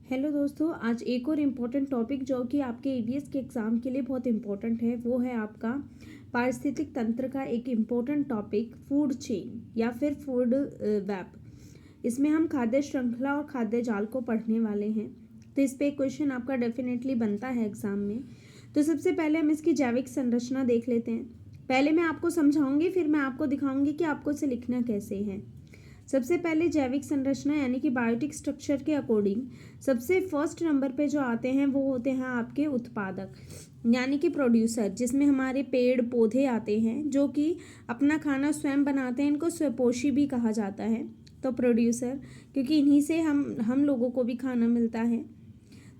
Hello दोस्तों, आज एक और इम्पोर्टेंट टॉपिक जो कि आपके ईवीएस के एग्ज़ाम के लिए बहुत इम्पोर्टेंट है वो है आपका पारिस्थितिक तंत्र का एक इम्पोर्टेंट टॉपिक फूड चेन या फिर फूड वेब। इसमें हम खाद्य श्रृंखला और खाद्य जाल को पढ़ने वाले हैं। तो इस पे एक क्वेश्चन आपका डेफिनेटली बनता है एग्ज़ाम में। तो सबसे पहले हम इसकी जैविक संरचना देख लेते हैं। पहले मैं आपको समझाऊंगी, फिर मैं आपको दिखाऊंगी कि आपको इसे लिखना कैसे है। सबसे पहले जैविक संरचना यानी कि बायोटिक स्ट्रक्चर के अकॉर्डिंग सबसे फर्स्ट नंबर पे जो आते हैं वो होते हैं आपके उत्पादक यानी कि प्रोड्यूसर, जिसमें हमारे पेड़ पौधे आते हैं जो कि अपना खाना स्वयं बनाते हैं। इनको स्वपोषी भी कहा जाता है। तो प्रोड्यूसर, क्योंकि इन्हीं से हम लोगों को भी खाना मिलता है।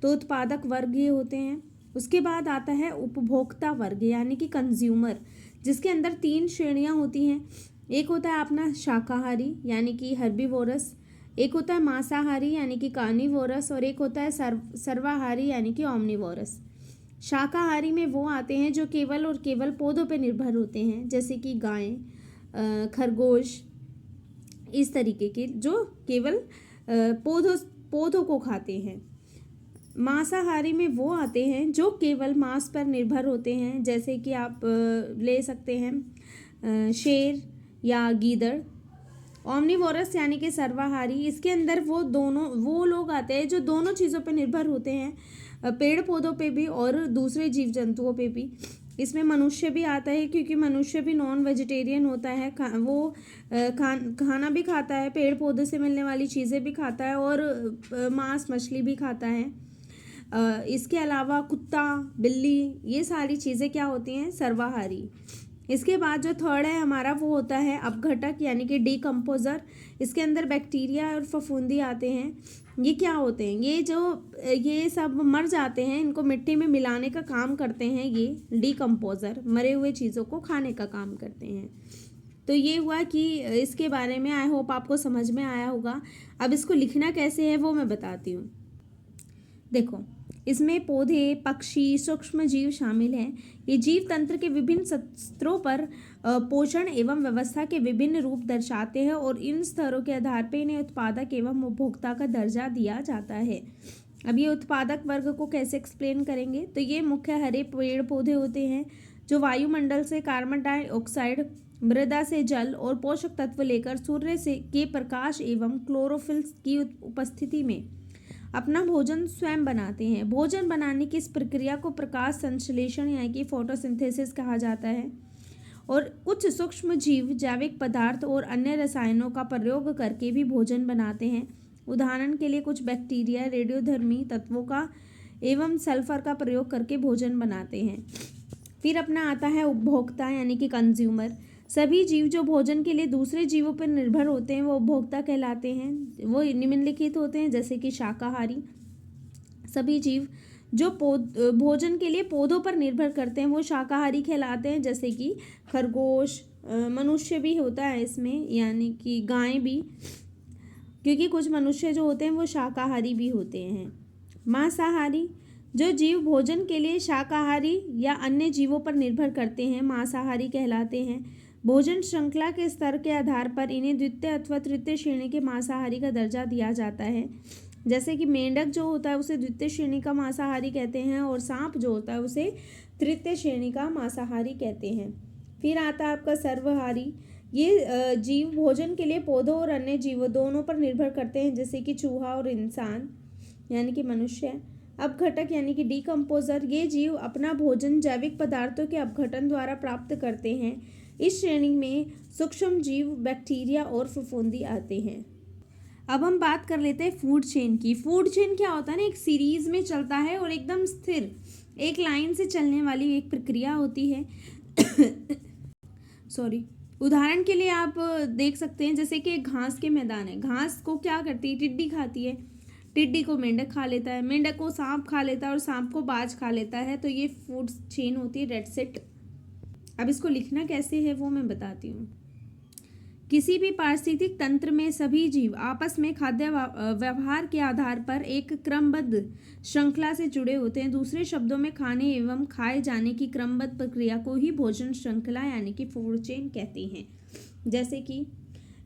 तो उत्पादक वर्ग ये होते हैं। उसके बाद आता है उपभोक्ता वर्ग यानी कि कंज्यूमर, जिसके अंदर 3 श्रेणियां होती हैं। एक होता है अपना शाकाहारी यानी कि हर्बीवोरस, एक होता है मांसाहारी यानी कि कार्निवोरस, और एक होता है सर्वाहारी यानी कि ओमनिवोरस। शाकाहारी में वो आते हैं जो केवल और केवल पौधों पर निर्भर होते हैं, जैसे कि गाय, खरगोश, इस तरीके के जो केवल पौधों को खाते हैं। मांसाहारी में वो आते हैं जो केवल मांस पर निर्भर होते हैं, जैसे कि आप ले सकते हैं शेर या गीदड़। ओमनिवोरस यानी कि सर्वाहारी, इसके अंदर वो लोग आते हैं जो दोनों चीज़ों पर निर्भर होते हैं, पेड़ पौधों पे भी और दूसरे जीव जंतुओं पे भी। इसमें मनुष्य भी आता है, क्योंकि मनुष्य भी नॉन वेजिटेरियन होता है। खाना भी खाता है, पेड़ पौधे से मिलने वाली चीज़ें भी खाता है और मांस मछली भी खाता है। इसके अलावा कुत्ता, बिल्ली, ये सारी चीज़ें क्या होती हैं, सर्वाहारी। इसके बाद जो थर्ड है हमारा वो होता है अपघटक यानी कि डीकम्पोजर। इसके अंदर बैक्टीरिया और फफूंदी आते हैं। ये क्या होते हैं, ये सब मर जाते हैं, इनको मिट्टी में मिलाने का काम करते हैं। ये डीकम्पोजर मरे हुए चीज़ों को खाने का काम करते हैं। तो ये हुआ कि इसके बारे में आई होप आपको समझ में आया होगा। अब इसको लिखना कैसे है वो मैं बताती हूँ। देखो, इसमें पौधे, पक्षी, सूक्ष्म जीव शामिल हैं। ये जीव तंत्र के विभिन्न स्तरों पर पोषण एवं व्यवस्था के विभिन्न रूप दर्शाते हैं और इन स्तरों के आधार पर इन्हें उत्पादक एवं उपभोक्ता का दर्जा दिया जाता है। अब ये उत्पादक वर्ग को कैसे एक्सप्लेन करेंगे, तो ये मुख्य हरे पेड़ पौधे होते हैं जो वायुमंडल से कार्बन डाइऑक्साइड, मृदा से जल और पोषक तत्व लेकर सूर्य से के प्रकाश एवं क्लोरोफिल की उपस्थिति में अपना भोजन स्वयं बनाते हैं। भोजन बनाने की इस प्रक्रिया को प्रकाश संश्लेषण यानी कि फोटोसिंथेसिस कहा जाता है। और कुछ सूक्ष्म जीव जैविक पदार्थ और अन्य रसायनों का प्रयोग करके भी भोजन बनाते हैं। उदाहरण के लिए कुछ बैक्टीरिया रेडियोधर्मी तत्वों का एवं सल्फर का प्रयोग करके भोजन बनाते हैं। फिर अपना आता है उपभोक्ता यानी कि कंज्यूमर। सभी जीव जो भोजन के लिए दूसरे जीवों पर निर्भर होते हैं वो उपभोक्ता कहलाते हैं। वो निम्नलिखित होते हैं, जैसे कि शाकाहारी। सभी जीव जो भोजन के लिए पौधों पर निर्भर करते हैं वो शाकाहारी कहलाते हैं, जैसे कि खरगोश, मनुष्य भी होता है इसमें, यानी कि गाय भी, क्योंकि कुछ मनुष्य जो होते हैं वो शाकाहारी भी होते हैं। मांसाहारी, जो जीव भोजन के लिए शाकाहारी या अन्य जीवों पर निर्भर करते हैं मांसाहारी कहलाते हैं। भोजन श्रृंखला के स्तर के आधार पर इन्हें द्वितीय अथवा तृतीय श्रेणी के मांसाहारी का दर्जा दिया जाता है। जैसे कि मेंढक जो होता है उसे द्वितीय श्रेणी का मांसाहारी कहते हैं और सांप जो होता है उसे तृतीय श्रेणी का मांसाहारी कहते हैं। फिर आता है आपका सर्वहारी। ये जीव भोजन के लिए पौधों और अन्य जीवों दोनों पर निर्भर करते हैं, जैसे कि चूहा और इंसान यानी कि मनुष्य। अपघटक यानी कि डीकम्पोजर, ये जीव अपना भोजन जैविक पदार्थों के अपघटन द्वारा प्राप्त करते हैं। इस श्रेणी में सूक्ष्म जीव, बैक्टीरिया और फफूंदी आते हैं। अब हम बात कर लेते हैं फूड चेन की। फूड चेन क्या होता है ना, एक सीरीज में चलता है और एकदम स्थिर एक लाइन से चलने वाली एक प्रक्रिया होती है। सॉरी, उदाहरण के लिए आप देख सकते हैं जैसे कि एक घास के मैदान है। घास को क्या करती है, टिड्डी खाती है। टिड्डी को मेंढक खा लेता है, मेंढक को सांप खा लेता है और सांप को बाज खा लेता है। तो ये फूड चेन होती है, डेट्स इट। अब इसको लिखना कैसे है वो मैं बताती हूँ। किसी भी पारिस्थितिक तंत्र में सभी जीव आपस में खाद्य व्यवहार के आधार पर एक क्रमबद्ध श्रृंखला से जुड़े होते हैं। दूसरे शब्दों में खाने एवं खाए जाने की क्रमबद्ध प्रक्रिया को ही भोजन श्रृंखला यानी कि फूड चेन कहते हैं। जैसे कि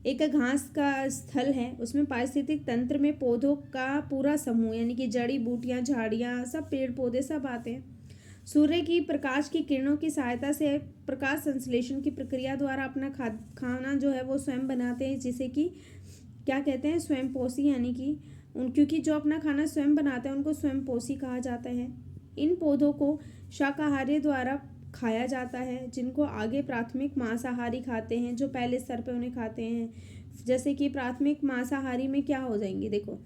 एक घास का स्थल है, उसमें पारिस्थितिक तंत्र में पौधों का पूरा समूह यानी कि जड़ी बूटियां, झाड़ियां, सब पेड़ पौधे सब आते हैं। सूर्य की प्रकाश की किरणों की सहायता से प्रकाश संश्लेषण की प्रक्रिया द्वारा अपना खाना जो है वो स्वयं बनाते हैं, जिसे कि क्या कहते हैं, स्वयंपोषी, यानी कि क्योंकि जो अपना खाना स्वयं बनाते हैं उनको स्वयंपोषी कहा जाता है। इन पौधों को शाकाहारी द्वारा खाया जाता है, जिनको आगे प्राथमिक मांसाहारी खाते हैं, जो पहले स्तर पे उन्हें खाते हैं। जैसे कि प्राथमिक मांसाहारी में क्या हो जाएंगे, देखो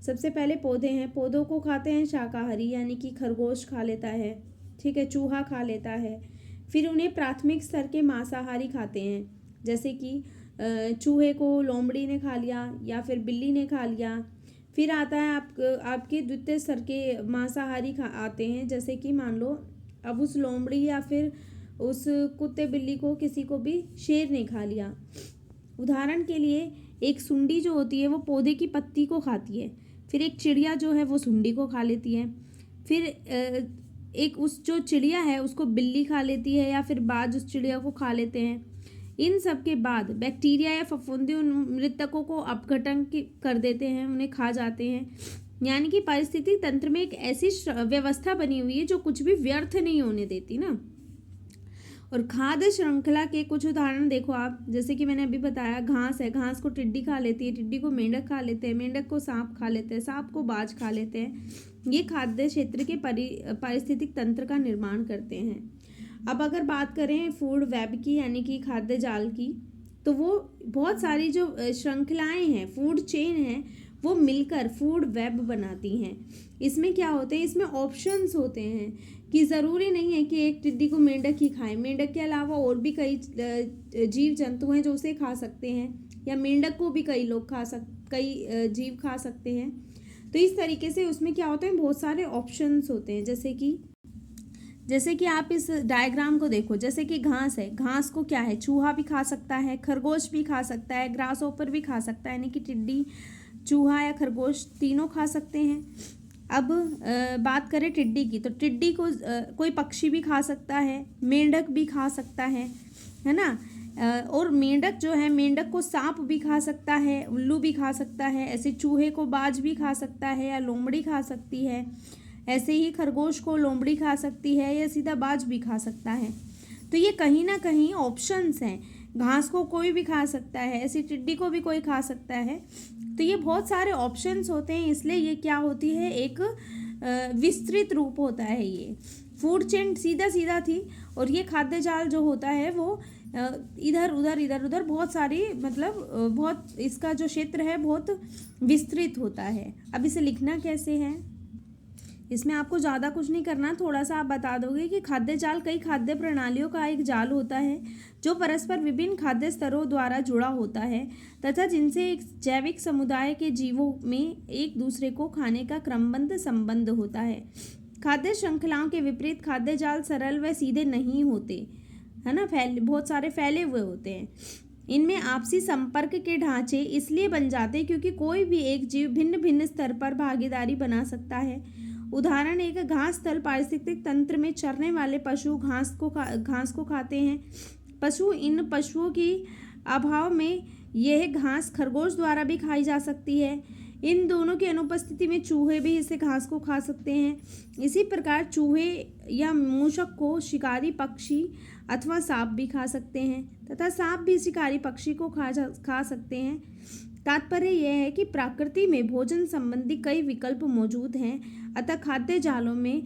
सबसे पहले पौधे हैं, पौधों को खाते हैं शाकाहारी, यानी कि खरगोश खा लेता है, ठीक है, चूहा खा लेता है। फिर उन्हें प्राथमिक स्तर के मांसाहारी खाते हैं, जैसे कि चूहे को लोमड़ी ने खा लिया या फिर बिल्ली ने खा लिया। फिर आता है आपके द्वितीय स्तर के मांसाहारी आते हैं, जैसे कि मान लो अब उस लोमड़ी या फिर उस कुत्ते बिल्ली को किसी को भी शेर ने खा लिया। उदाहरण के लिए एक सुंडी जो होती है वो पौधे की पत्ती को खाती है, फिर एक चिड़िया जो है वो सुंडी को खा लेती है, फिर एक उस जो चिड़िया है उसको बिल्ली खा लेती है, या फिर बाज उस चिड़िया को खा लेते हैं। इन सब के बाद बैक्टीरिया या फफूंदी उन मृतकों को अपघटन कर देते हैं, उन्हें खा जाते हैं। यानी कि पारिस्थितिक तंत्र में एक ऐसी व्यवस्था बनी हुई है जो कुछ भी व्यर्थ नहीं होने देती ना। और खाद्य श्रृंखला के कुछ उदाहरण देखो आप, जैसे कि मैंने अभी बताया घास है, घास को टिड्डी खा लेती है, टिड्डी को मेंढक खा लेते हैं, मेंढक को सांप खा लेते हैं, सांप को बाज खा लेते हैं। ये खाद्य क्षेत्र के पारिस्थितिक तंत्र का निर्माण करते हैं। अब अगर बात करें फूड वेब की, यानी कि खाद्य जाल की, तो वो बहुत सारी जो श्रृंखलाएं हैं, फूड चेन है, वो मिलकर फूड वेब बनाती हैं। इसमें क्या होते हैं, इसमें ऑप्शंस होते हैं कि ज़रूरी नहीं है कि एक टिड्डी को मेंढक ही खाए, मेंढक के अलावा और भी कई जीव जंतु हैं जो उसे खा सकते हैं, या मेंढक को भी कई लोग कई जीव खा सकते हैं। तो इस तरीके से उसमें क्या होते हैं, बहुत सारे ऑप्शंस होते हैं। जैसे कि आप इस डायग्राम को देखो, जैसे कि घास है, घास को क्या है, चूहा भी खा सकता है, खरगोश भी खा सकता है, ग्रास ओपर भी खा सकता है, यानी कि टिड्डी, चूहा या खरगोश तीनों खा सकते हैं। अब बात करें टिड्डी की, तो टिड्डी को कोई पक्षी भी खा सकता है, मेंढक भी खा सकता है ना। और मेंढक जो है, मेंढक को सांप भी खा सकता है, उल्लू भी खा सकता है, ऐसे चूहे को बाज भी खा सकता है या लोमड़ी खा सकती है, ऐसे ही खरगोश को लोमड़ी खा सकती है या सीधा बाज भी खा सकता है। तो ये कहीं ना कहीं ऑप्शंस हैं। घास को कोई भी खा सकता है, ऐसी टिड्डी को भी कोई खा सकता है। तो ये बहुत सारे ऑप्शंस होते हैं, इसलिए ये क्या होती है, एक विस्तृत रूप होता है। ये फूड चेन सीधा सीधा थी, और ये खाद्य जाल जो होता है वो इधर उधर बहुत सारी, मतलब बहुत, इसका जो क्षेत्र है बहुत विस्तृत होता है। अब इसे लिखना कैसे है, इसमें आपको ज़्यादा कुछ नहीं करना, थोड़ा सा आप बता दोगे कि खाद्य जाल कई खाद्य प्रणालियों का एक जाल होता है जो परस्पर विभिन्न खाद्य स्तरों द्वारा जुड़ा होता है, तथा जिनसे एक जैविक समुदाय के जीवों में एक दूसरे को खाने का क्रमबद्ध संबंध होता है। खाद्य श्रृंखलाओं के विपरीत खाद्य जाल सरल व सीधे नहीं होते, है ना, बहुत सारे फैले हुए होते हैं। इनमें आपसी संपर्क के ढांचे इसलिए बन जाते हैं क्योंकि कोई भी एक जीव भिन्न भिन्न स्तर पर भागीदारी बना सकता है। उदाहरण, एक घास स्थल पारिस्थितिक तंत्र में चरने वाले पशु घास को खाते हैं। इन पशुओं की अभाव में यह घास खरगोश द्वारा भी खाई जा सकती है। इन दोनों की अनुपस्थिति में चूहे भी इसे घास को खा सकते हैं। इसी प्रकार चूहे या मूषक को शिकारी पक्षी अथवा सांप भी खा सकते हैं, तथा सांप भी शिकारी पक्षी को खा सकते हैं। तात्पर्य यह है कि प्रकृति में भोजन संबंधी कई विकल्प मौजूद हैं, अतः खाद्य जालों में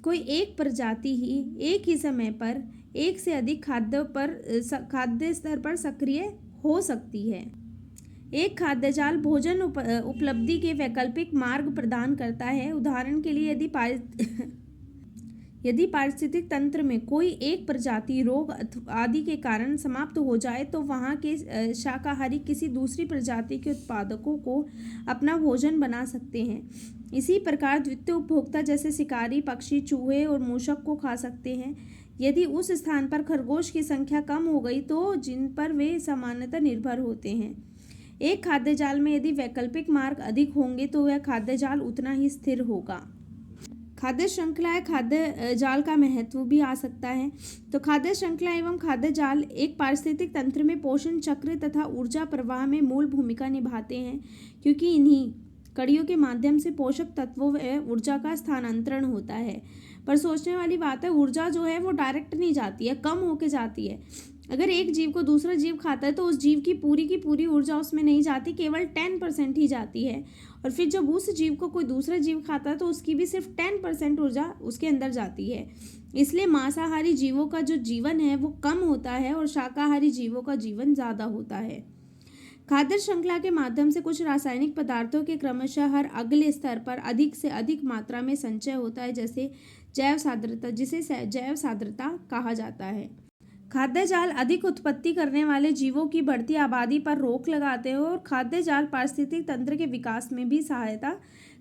कोई एक प्रजाति ही एक ही समय पर एक से अधिक खाद्य स्तर पर सक्रिय हो सकती है। एक खाद्य जाल भोजन उपलब्धि के वैकल्पिक मार्ग प्रदान करता है। उदाहरण के लिए यदि पारिस्थितिक तंत्र में कोई एक प्रजाति रोग आदि के कारण समाप्त हो जाए तो वहाँ के शाकाहारी किसी दूसरी प्रजाति के उत्पादकों को अपना भोजन बना सकते हैं। इसी प्रकार द्वितीय उपभोक्ता जैसे शिकारी पक्षी चूहे और मूषक को खा सकते हैं। यदि उस स्थान पर खरगोश की संख्या कम हो गई तो जिन पर वे सामान्यतः निर्भर होते हैं। एक खाद्य जाल में यदि वैकल्पिक मार्ग अधिक होंगे तो वह खाद्य जाल उतना ही स्थिर होगा। खाद्य श्रृंखला या खाद्य जाल का महत्व भी आ सकता है। तो खाद्य श्रृंखला एवं खाद्य जाल एक पारिस्थितिक तंत्र में पोषण चक्र तथा ऊर्जा प्रवाह में मूल भूमिका निभाते हैं, क्योंकि इन्हीं कड़ियों के माध्यम से पोषक तत्वों व ऊर्जा का स्थानांतरण होता है। पर सोचने वाली बात है, ऊर्जा जो है वो डायरेक्ट नहीं जाती है, कम होके जाती है। अगर एक जीव को दूसरा जीव खाता है तो उस जीव की पूरी ऊर्जा उसमें नहीं जाती, केवल 10% ही जाती है। और फिर जब उस जीव को कोई दूसरा जीव खाता है तो उसकी भी सिर्फ 10% ऊर्जा उसके अंदर जाती है। इसलिए मांसाहारी जीवों का जो जीवन है वो कम होता है और शाकाहारी जीवों का जीवन ज़्यादा होता है। खाद्य श्रृंखला के माध्यम से कुछ रासायनिक पदार्थों के क्रमशः हर अगले स्तर पर अधिक से अधिक मात्रा में संचय होता है, जैसे जिसे जैव सांद्रता कहा जाता है। खाद्य जाल अधिक उत्पत्ति करने वाले जीवों की बढ़ती आबादी पर रोक लगाते हैं और खाद्य जाल पारिस्थितिक तंत्र के विकास में भी सहायता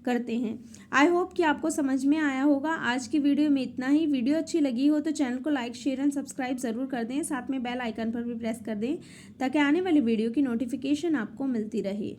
करते हैं। आई होप कि आपको समझ में आया होगा। आज की वीडियो में इतना ही। वीडियो अच्छी लगी हो तो चैनल को लाइक, शेयर एंड सब्सक्राइब ज़रूर कर दें। साथ में बेल आइकन पर भी प्रेस कर दें ताकि आने वाली वीडियो की नोटिफिकेशन आपको मिलती रहे।